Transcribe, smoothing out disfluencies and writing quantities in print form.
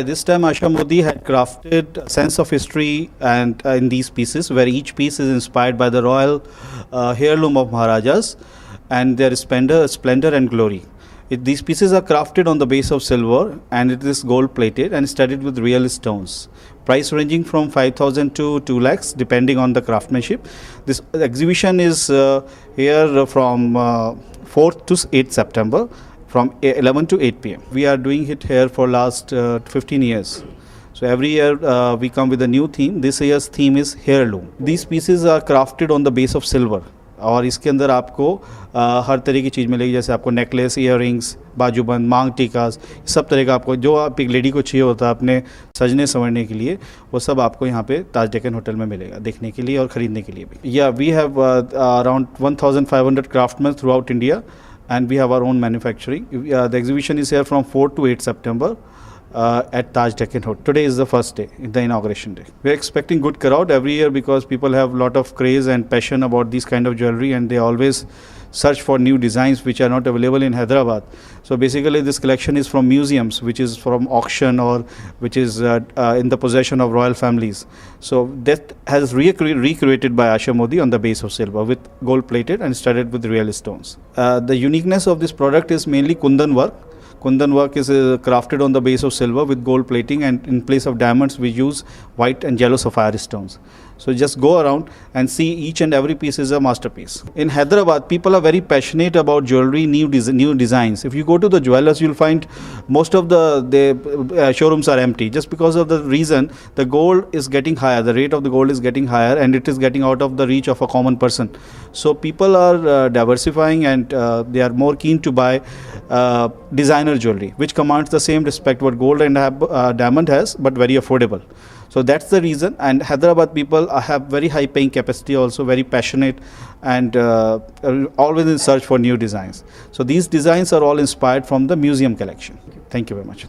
This time Asha Modi had crafted a sense of history and in these pieces, where each piece is inspired by the royal heirloom of Maharajas and their splendor and glory. These pieces are crafted on the base of silver, and it is gold plated and studded with real stones. Price ranging from 5,000 to 2 lakhs depending on the craftsmanship. This exhibition is here from 4th to 8th September from 11 to 8 p.m. We are doing it here for last 15 years. So every year we come with a new theme. This year's theme is heirloom. These pieces are crafted on the base of silver. और इसके अंदर आपको हर तरह की चीज़ मिलेगी, जैसे आपको necklace, earrings, बाजूबंद, मांग टीकास, सब तरह का आपको जो आप एक लेडी को चाहिए होता है अपने सजने संवरने के लिए, वो सब आपको यहाँ पे ताज डेक्कन होटल में मिलेगा देखने के लिए और ख़रीदने के लिए भी. या we have around 1500 craftsman throughout India and we have our own manufacturing. The exhibition is here from 4 to 8 September at Taj Deccan Hotel. Today is the first day, the inauguration day. We are expecting good crowd every year because people have a lot of craze and passion about these kind of jewelry, and they always search for new designs which are not available in Hyderabad. So basically this collection is from museums, which is from auction or which is in the possession of royal families. So that has recreated by Asha Modi on the base of silver with gold plated and studded with real stones. The uniqueness of this product is mainly Kundan work. Kundan work is crafted on the base of silver with gold plating, and in place of diamonds we use white and yellow sapphire stones. So just go around and see each and every piece is a masterpiece. In Hyderabad, people are very passionate about jewelry, new designs. If you go to the jewelers, you'll find most of the showrooms are empty, just because of the reason the gold is getting higher, the rate of the gold is getting higher, and it is getting out of the reach of a common person. So people are diversifying, and they are more keen to buy designer jewelry, which commands the same respect what gold and diamond has, but very affordable. So that's the reason. And Hyderabad people have very high paying capacity, also very passionate, and always in search for new designs. So these designs are all inspired from the museum collection. Thank you very much.